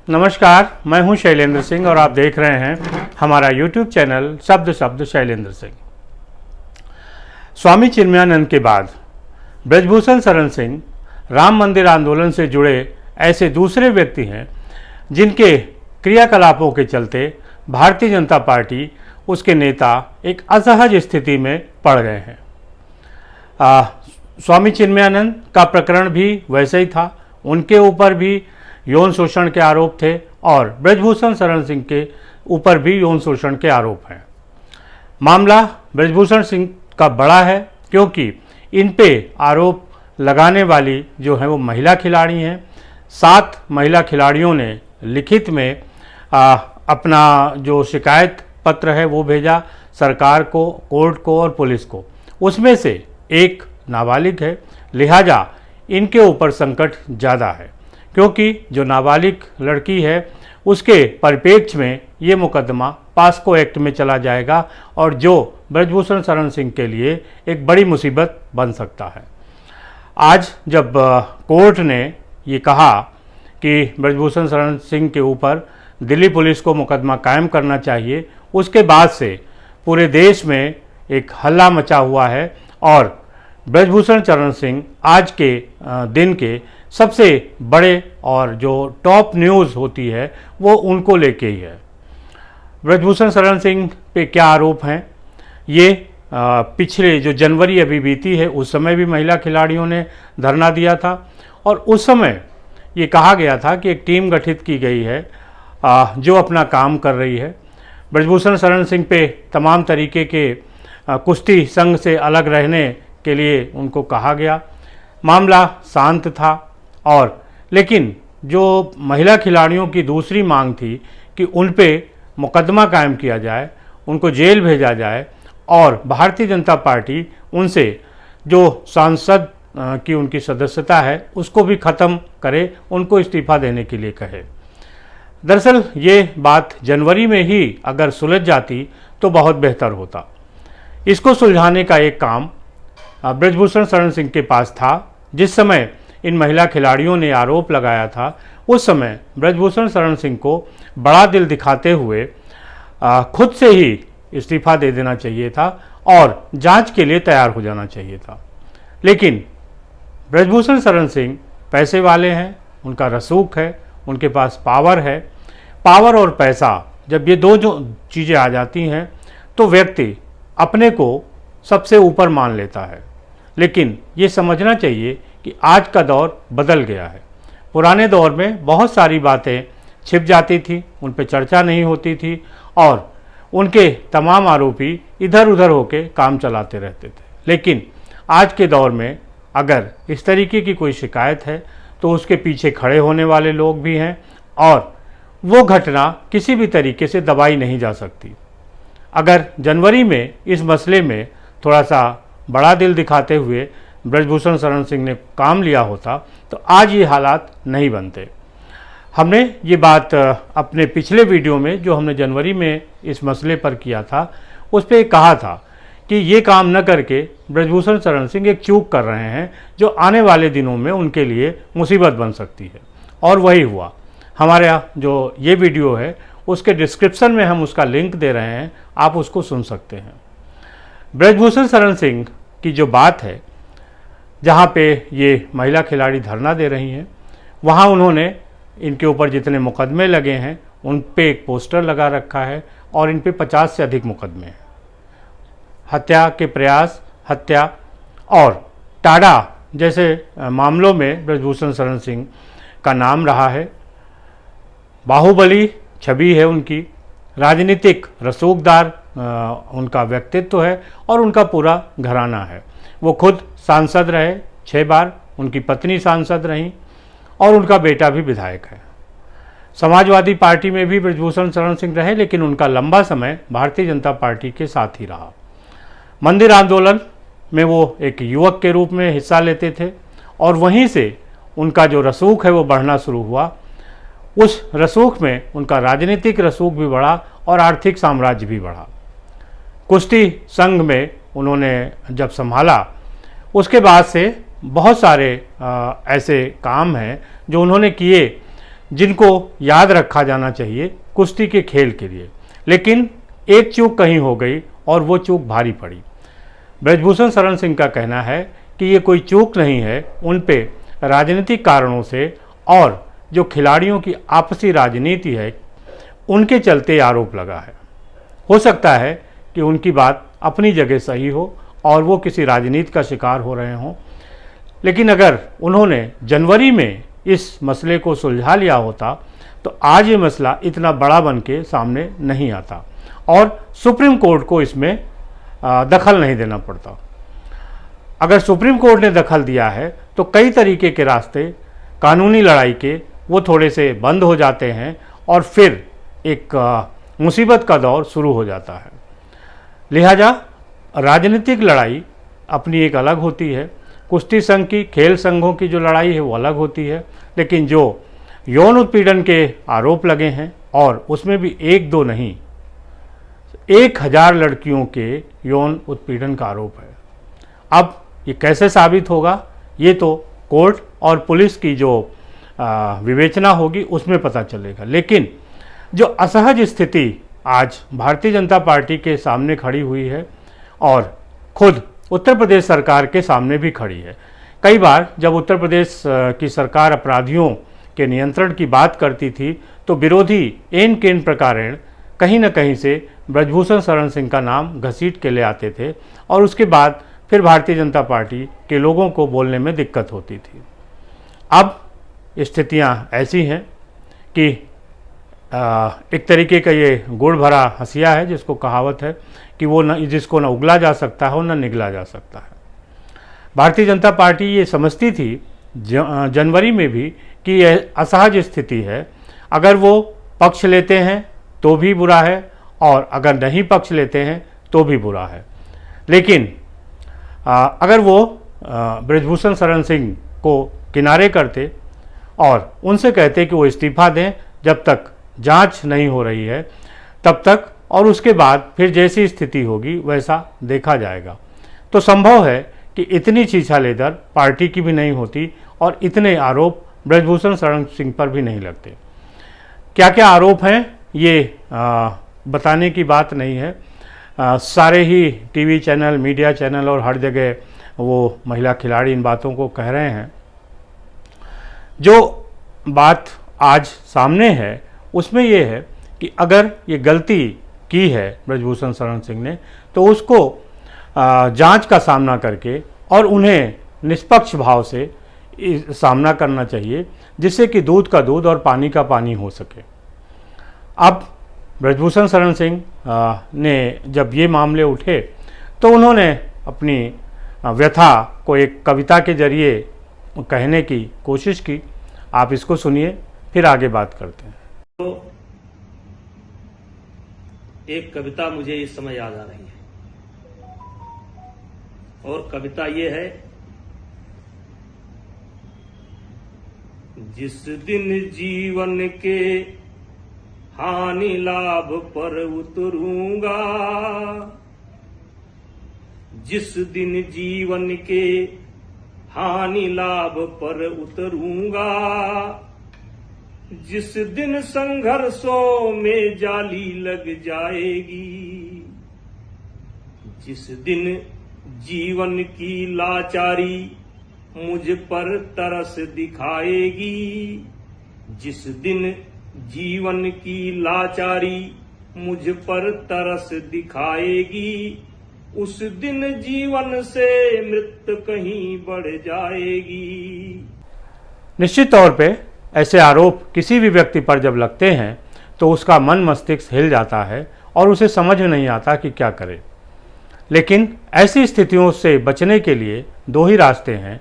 नमस्कार, मैं हूं शैलेंद्र सिंह और आप देख रहे हैं हमारा YouTube चैनल शब्द शब्द शैलेंद्र सिंह। स्वामी चिन्मयानंद के बाद ब्रजभूषण शरण सिंह राम मंदिर आंदोलन से जुड़े ऐसे दूसरे व्यक्ति हैं जिनके क्रियाकलापों के चलते भारतीय जनता पार्टी, उसके नेता एक असहज स्थिति में पड़ गए हैं। स्वामी चिन्मयानंद का प्रकरण भी वैसे ही था, उनके ऊपर भी यौन शोषण के आरोप थे और ब्रजभूषण शरण सिंह के ऊपर भी यौन शोषण के आरोप हैं। मामला ब्रजभूषण सिंह का बड़ा है क्योंकि इन पे आरोप लगाने वाली जो है वो महिला खिलाड़ी हैं। 7 महिला खिलाड़ियों ने लिखित में अपना जो शिकायत पत्र है वो भेजा सरकार को, कोर्ट को और पुलिस को। उसमें से एक नाबालिग है, लिहाजा इनके ऊपर संकट ज़्यादा है क्योंकि जो नाबालिग लड़की है उसके परिप्रेक्ष्य में ये मुकदमा पास्को एक्ट में चला जाएगा और जो ब्रजभूषण शरण सिंह के लिए एक बड़ी मुसीबत बन सकता है। आज जब कोर्ट ने ये कहा कि ब्रजभूषण शरण सिंह के ऊपर दिल्ली पुलिस को मुकदमा कायम करना चाहिए, उसके बाद से पूरे देश में एक हल्ला मचा हुआ है और ब्रजभूषण शरण सिंह आज के दिन के सबसे बड़े और जो टॉप न्यूज़ होती है वो उनको लेके ही है। ब्रजभूषण शरण सिंह पे क्या आरोप हैं? ये पिछले जो जनवरी अभी बीती है उस समय भी महिला खिलाड़ियों ने धरना दिया था और उस समय ये कहा गया था कि एक टीम गठित की गई है जो अपना काम कर रही है। ब्रजभूषण शरण सिंह पे तमाम तरीके के कुश्ती संघ से अलग रहने के लिए उनको कहा गया। मामला शांत था और लेकिन जो महिला खिलाड़ियों की दूसरी मांग थी कि उन पे मुकदमा कायम किया जाए, उनको जेल भेजा जाए और भारतीय जनता पार्टी उनसे जो सांसद की उनकी सदस्यता है उसको भी ख़त्म करे, उनको इस्तीफा देने के लिए कहे। दरअसल ये बात जनवरी में ही अगर सुलझ जाती तो बहुत बेहतर होता। इसको सुलझाने का एक काम ब्रजभूषण शरण सिंह के पास था। जिस समय इन महिला खिलाड़ियों ने आरोप लगाया था उस समय ब्रजभूषण शरण सिंह को बड़ा दिल दिखाते हुए खुद से ही इस्तीफा दे देना चाहिए था और जांच के लिए तैयार हो जाना चाहिए था। लेकिन ब्रजभूषण शरण सिंह पैसे वाले हैं, उनका रसूख है, उनके पास पावर है। पावर और पैसा जब ये दो जो चीज़ें आ जाती हैं तो व्यक्ति अपने को सबसे ऊपर मान लेता है। लेकिन ये समझना चाहिए कि आज का दौर बदल गया है। पुराने दौर में बहुत सारी बातें छिप जाती थी, उन पर चर्चा नहीं होती थी और उनके तमाम आरोपी इधर उधर होके काम चलाते रहते थे। लेकिन आज के दौर में अगर इस तरीके की कोई शिकायत है तो उसके पीछे खड़े होने वाले लोग भी हैं और वो घटना किसी भी तरीके से दबाई नहीं जा सकती। अगर जनवरी में इस मसले में थोड़ा सा बड़ा दिल दिखाते हुए ब्रजभूषण शरण सिंह ने काम लिया होता तो आज ये हालात नहीं बनते। हमने ये बात अपने पिछले वीडियो में जो हमने जनवरी में इस मसले पर किया था उस पर कहा था कि ये काम न करके ब्रजभूषण शरण सिंह एक चूक कर रहे हैं जो आने वाले दिनों में उनके लिए मुसीबत बन सकती है और वही हुआ। हमारा जो ये वीडियो है उसके डिस्क्रिप्शन में हम उसका लिंक दे रहे हैं, आप उसको सुन सकते हैं। ब्रजभूषण शरण सिंह की जो बात है, जहाँ पे ये महिला खिलाड़ी धरना दे रही हैं, वहाँ उन्होंने इनके ऊपर जितने मुकदमे लगे हैं उन पे एक पोस्टर लगा रखा है और इन पे 50 से अधिक मुकदमे हैं। हत्या के प्रयास, हत्या और टाडा जैसे मामलों में ब्रजभूषण शरण सिंह का नाम रहा है। बाहुबली छवि है उनकी, राजनीतिक रसूखदार उनका व्यक्तित्व है और उनका पूरा घराना है। वो खुद सांसद रहे 6 बार, उनकी पत्नी सांसद रहीं और उनका बेटा भी विधायक है। समाजवादी पार्टी में भी ब्रजभूषण शरण सिंह रहे लेकिन उनका लंबा समय भारतीय जनता पार्टी के साथ ही रहा। मंदिर आंदोलन में वो एक युवक के रूप में हिस्सा लेते थे और वहीं से उनका जो रसूख है वो बढ़ना शुरू हुआ। उस रसूख में उनका राजनीतिक रसूख भी बढ़ा और आर्थिक साम्राज्य भी बढ़ा। कुश्ती संघ में उन्होंने जब संभाला उसके बाद से बहुत सारे ऐसे काम हैं जो उन्होंने किए जिनको याद रखा जाना चाहिए कुश्ती के खेल के लिए, लेकिन एक चूक कहीं हो गई और वो चूक भारी पड़ी। ब्रजभूषण शरण सिंह का कहना है कि ये कोई चूक नहीं है, उन पे राजनीतिक कारणों से और जो खिलाड़ियों की आपसी राजनीति है उनके चलते आरोप लगा है। हो सकता है कि उनकी बात अपनी जगह सही हो और वो किसी राजनीति का शिकार हो रहे हों, लेकिन अगर उन्होंने जनवरी में इस मसले को सुलझा लिया होता तो आज ये मसला इतना बड़ा बन के सामने नहीं आता और सुप्रीम कोर्ट को इसमें दखल नहीं देना पड़ता। अगर सुप्रीम कोर्ट ने दखल दिया है तो कई तरीके के रास्ते कानूनी लड़ाई के वो थोड़े से बंद हो जाते हैं और फिर एक मुसीबत का दौर शुरू हो जाता है। लिहाजा राजनीतिक लड़ाई अपनी एक अलग होती है, कुश्ती संघ की, खेल संघों की जो लड़ाई है वो अलग होती है, लेकिन जो यौन उत्पीड़न के आरोप लगे हैं और उसमें भी एक दो नहीं 1000 लड़कियों के यौन उत्पीड़न का आरोप है। अब ये कैसे साबित होगा ये तो कोर्ट और पुलिस की जो विवेचना होगी उसमें पता चलेगा, लेकिन जो असहज स्थिति आज भारतीय जनता पार्टी के सामने खड़ी हुई है और खुद उत्तर प्रदेश सरकार के सामने भी खड़ी है। कई बार जब उत्तर प्रदेश की सरकार अपराधियों के नियंत्रण की बात करती थी तो विरोधी एन केन प्रकारेण कहीं न कहीं से ब्रजभूषण शरण सिंह का नाम घसीट के ले आते थे और उसके बाद फिर भारतीय जनता पार्टी के लोगों को बोलने में दिक्कत होती थी। अब स्थितियां ऐसी हैं कि एक तरीके का ये गुड़ भरा हंसिया है, जिसको कहावत है कि वो न जिसको न उगला जा सकता है और न निगला जा सकता है। भारतीय जनता पार्टी ये समझती थी जनवरी में भी कि यह असहज स्थिति है, अगर वो पक्ष लेते हैं तो भी बुरा है और अगर नहीं पक्ष लेते हैं तो भी बुरा है। लेकिन अगर वो ब्रजभूषण शरण सिंह को किनारे करते और उनसे कहते कि वो इस्तीफा दें जब तक जांच नहीं हो रही है तब तक, और उसके बाद फिर जैसी स्थिति होगी वैसा देखा जाएगा, तो संभव है कि इतनी छीछालेदर पार्टी की भी नहीं होती और इतने आरोप ब्रजभूषण शरण सिंह पर भी नहीं लगते। क्या क्या आरोप हैं ये बताने की बात नहीं है। सारे ही टीवी चैनल, मीडिया चैनल और हर जगह वो महिला खिलाड़ी इन बातों को कह रहे हैं। जो बात आज सामने है उसमें ये है कि अगर ये गलती की है ब्रजभूषण शरण सिंह ने तो उसको जांच का सामना करके और उन्हें निष्पक्ष भाव से सामना करना चाहिए, जिससे कि दूध का दूध और पानी का पानी हो सके। अब ब्रजभूषण शरण सिंह ने जब ये मामले उठे तो उन्होंने अपनी व्यथा को एक कविता के जरिए कहने की कोशिश की। आप इसको सुनिए, फिर आगे बात करते हैं। तो एक कविता मुझे इस समय याद आ रही है और कविता ये है, जिस दिन जीवन के हानि लाभ पर उतरूंगा, जिस दिन जीवन के हानि लाभ पर उतरूंगा, जिस दिन संघर्षों में जाली लग जाएगी, जिस दिन जीवन की लाचारी मुझ पर तरस दिखाएगी, जिस दिन जीवन की लाचारी मुझ पर तरस दिखाएगी, उस दिन जीवन से मृत्यु कहीं बढ़ जाएगी। निश्चित तौर पे ऐसे आरोप किसी भी व्यक्ति पर जब लगते हैं तो उसका मन मस्तिष्क हिल जाता है और उसे समझ में नहीं आता कि क्या करे। लेकिन ऐसी स्थितियों से बचने के लिए दो ही रास्ते हैं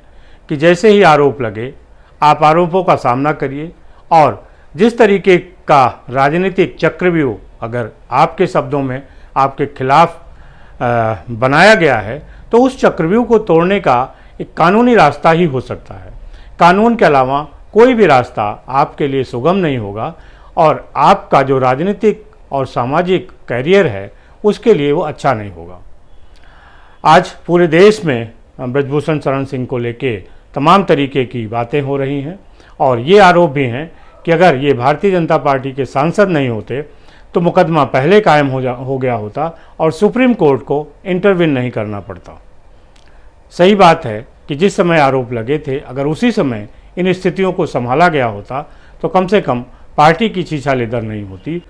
कि जैसे ही आरोप लगे आप आरोपों का सामना करिए, और जिस तरीके का राजनीतिक चक्रव्यूह अगर आपके शब्दों में आपके खिलाफ बनाया गया है तो उस चक्रव्यूह को तोड़ने का एक कानूनी रास्ता ही हो सकता है। कानून के अलावा कोई भी रास्ता आपके लिए सुगम नहीं होगा और आपका जो राजनीतिक और सामाजिक कैरियर है उसके लिए वो अच्छा नहीं होगा। आज पूरे देश में ब्रजभूषण शरण सिंह को लेके तमाम तरीके की बातें हो रही हैं और ये आरोप भी हैं कि अगर ये भारतीय जनता पार्टी के सांसद नहीं होते तो मुकदमा पहले कायम हो गया होता और सुप्रीम कोर्ट को इंटरवीन नहीं करना पड़ता। सही बात है कि जिस समय आरोप लगे थे, अगर उसी समय इन स्थितियों को संभाला गया होता तो कम से कम पार्टी की छीछालेदर नहीं होती,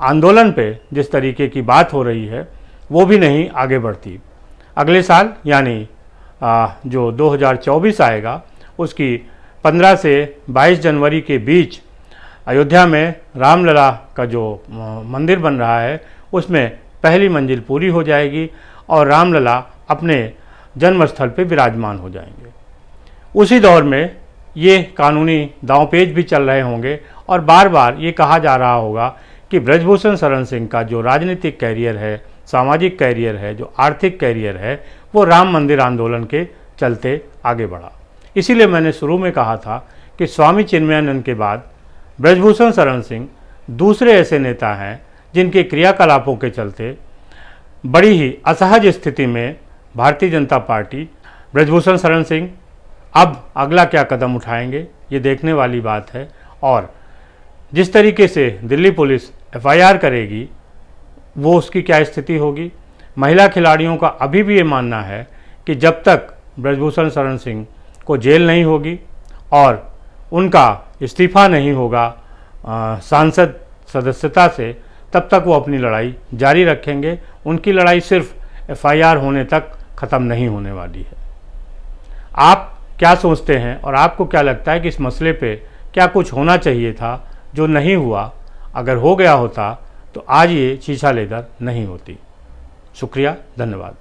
आंदोलन पे जिस तरीके की बात हो रही है वो भी नहीं आगे बढ़ती। अगले साल यानी जो 2024 आएगा उसकी 15 से 22 जनवरी के बीच अयोध्या में रामलला का जो मंदिर बन रहा है उसमें पहली मंजिल पूरी हो जाएगी और रामलला अपने जन्मस्थल पे विराजमान हो जाएंगे। उसी दौर में ये कानूनी दांवपेच भी चल रहे होंगे और बार बार ये कहा जा रहा होगा कि ब्रजभूषण शरण सिंह का जो राजनीतिक कैरियर है, सामाजिक कैरियर है, जो आर्थिक कैरियर है, वो राम मंदिर आंदोलन के चलते आगे बढ़ा। इसीलिए मैंने शुरू में कहा था कि स्वामी चिन्मयानंद के बाद ब्रजभूषण शरण सिंह दूसरे ऐसे नेता हैं जिनके क्रियाकलापों के चलते बड़ी ही असहज स्थिति में भारतीय जनता पार्टी, ब्रजभूषण शरण सिंह अब अगला क्या कदम उठाएंगे ये देखने वाली बात है। और जिस तरीके से दिल्ली पुलिस FIR करेगी वो उसकी क्या स्थिति होगी। महिला खिलाड़ियों का अभी भी ये मानना है कि जब तक ब्रजभूषण शरण सिंह को जेल नहीं होगी और उनका इस्तीफा नहीं होगा सांसद सदस्यता से, तब तक वो अपनी लड़ाई जारी रखेंगे। उनकी लड़ाई सिर्फ FIR होने तक ख़त्म नहीं होने वाली है। आप क्या सोचते हैं और आपको क्या लगता है कि इस मसले पे क्या कुछ होना चाहिए था जो नहीं हुआ? अगर हो गया होता तो आज ये छीछालेदर नहीं होती। शुक्रिया, धन्यवाद।